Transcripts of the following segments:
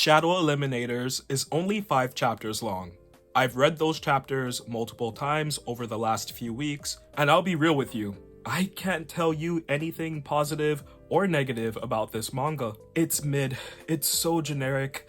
Shadow Eliminators is only 5 chapters long. I've read those chapters multiple times over the last few weeks, and I'll be real with you, I can't tell you anything positive or negative about this manga. It's mid, it's so generic,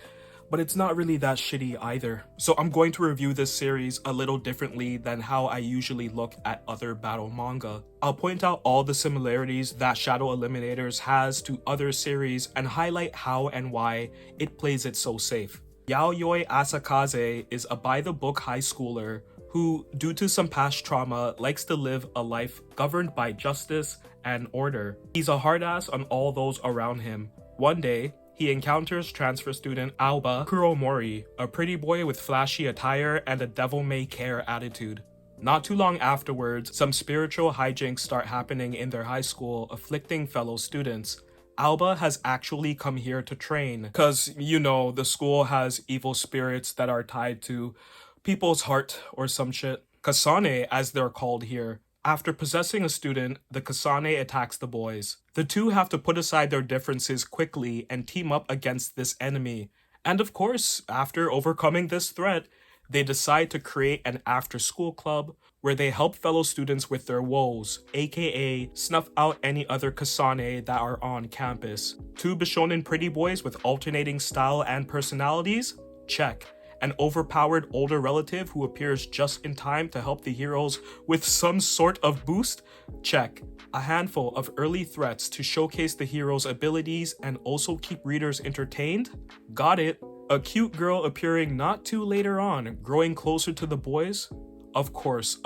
but it's not really that shitty either. So I'm going to review this series a little differently than how I usually look at other battle manga. I'll point out all the similarities that Shadow Eliminators has to other series and highlight how and why it plays it so safe. Yaoi Asakaze is a by-the-book high schooler who, due to some past trauma, likes to live a life governed by justice and order. He's a hard ass on all those around him. One day, he encounters transfer student Aoba Kuromori, a pretty boy with flashy attire and a devil-may-care attitude. Not too long afterwards, some spiritual hijinks start happening in their high school, afflicting fellow students. Aoba has actually come here to train, cause, you know, the school has evil spirits that are tied to people's heart or some shit. Kasane, as they're called here. After possessing a student, the Kasane attacks the boys. The two have to put aside their differences quickly and team up against this enemy. And of course, after overcoming this threat, they decide to create an after-school club where they help fellow students with their woes, aka snuff out any other Kasane that are on campus. 2 Bishonen pretty boys with alternating style and personalities? Check. An overpowered older relative who appears just in time to help the heroes with some sort of boost? Check. A handful of early threats to showcase the heroes' abilities and also keep readers entertained? Got it. A cute girl appearing not too later on, growing closer to the boys? Of course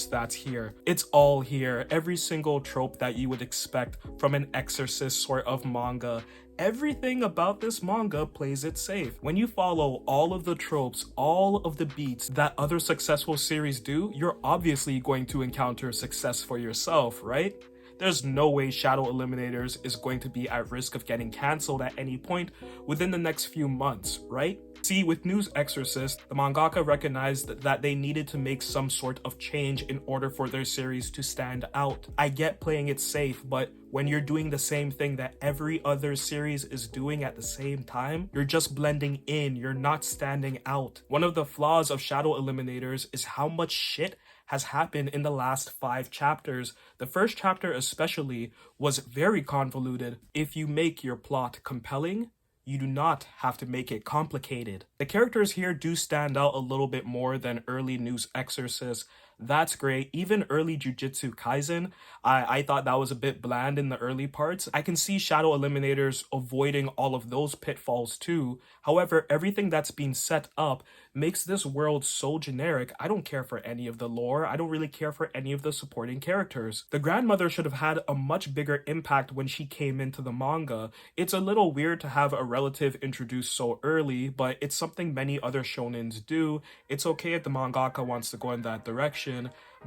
that's here. It's all here. Every single trope that you would expect from an exorcist sort of manga. Everything about this manga plays it safe. When you follow all of the tropes, all of the beats that other successful series do, you're obviously going to encounter success for yourself, right? There's no way Shadow Eliminators is going to be at risk of getting cancelled at any point within the next few months, right? See, with News Exorcist, the mangaka recognized that they needed to make some sort of change in order for their series to stand out. I get playing it safe, but when you're doing the same thing that every other series is doing at the same time, you're just blending in, you're not standing out. One of the flaws of Shadow Eliminators is how much shit has happened in the last 5 chapters. The first chapter especially was very convoluted. If you make your plot compelling, you do not have to make it complicated. The characters here do stand out a little bit more than early News Exorcist. That's great. Even early Jujutsu Kaisen, I thought that was a bit bland in the early parts. I can see Shadow Eliminators avoiding all of those pitfalls too. However, everything that's been set up makes this world so generic. I don't care for any of the lore. I don't really care for any of the supporting characters. The grandmother should have had a much bigger impact when she came into the manga. It's a little weird to have a relative introduced so early, but it's something many other shonens do. It's okay if the mangaka wants to go in that direction,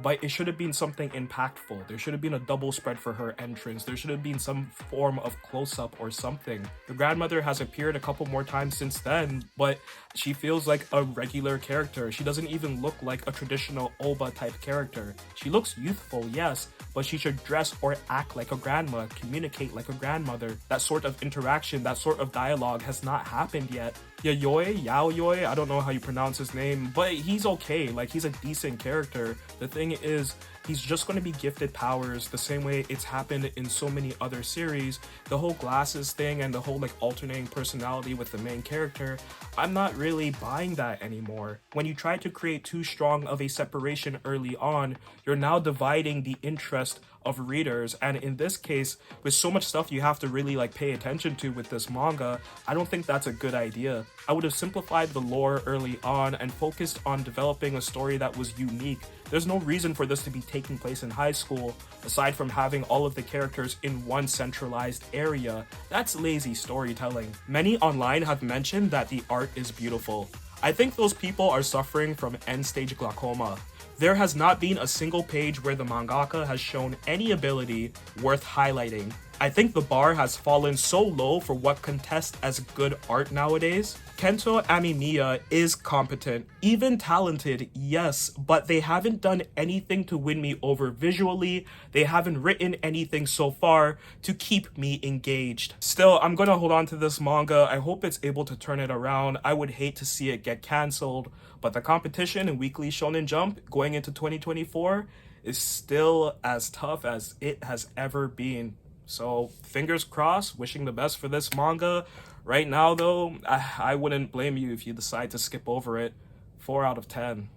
but it should have been something impactful. There should have been a double spread for her entrance. There should have been some form of close-up or something. The grandmother has appeared a couple more times since then, but she feels like a regular character. She doesn't even look like a traditional Oba type character. She looks youthful, yes, but she should dress or act like a grandma, communicate like a grandmother. That sort of interaction, that sort of dialogue has not happened yet. Yaoi, I don't know how you pronounce his name, but he's okay. Like, he's a decent character. The thing is, he's just going to be gifted powers the same way it's happened in so many other series. The whole glasses thing and the whole like alternating personality with the main character, I'm not really buying that anymore. When you try to create too strong of a separation early on, you're now dividing the interest of readers, and in this case, with so much stuff you have to really like pay attention to with this manga, I don't think that's a good idea. I would have simplified the lore early on and focused on developing a story that was unique. There's no reason for this to be taking place in high school, aside from having all of the characters in one centralized area. That's lazy storytelling. Many online have mentioned that the art is beautiful. I think those people are suffering from end-stage glaucoma. There has not been a single page where the mangaka has shown any ability worth highlighting. I think the bar has fallen so low for what can test as good art nowadays. Kento Amemiya is competent, even talented, yes, but they haven't done anything to win me over visually. They haven't written anything so far to keep me engaged. Still, I'm gonna hold on to this manga. I hope it's able to turn it around. I would hate to see it get cancelled, but the competition in Weekly Shonen Jump going into 2024 is still as tough as it has ever been. So fingers crossed, wishing the best for this manga. Right now though, I wouldn't blame you if you decide to skip over it. 4 out of 10.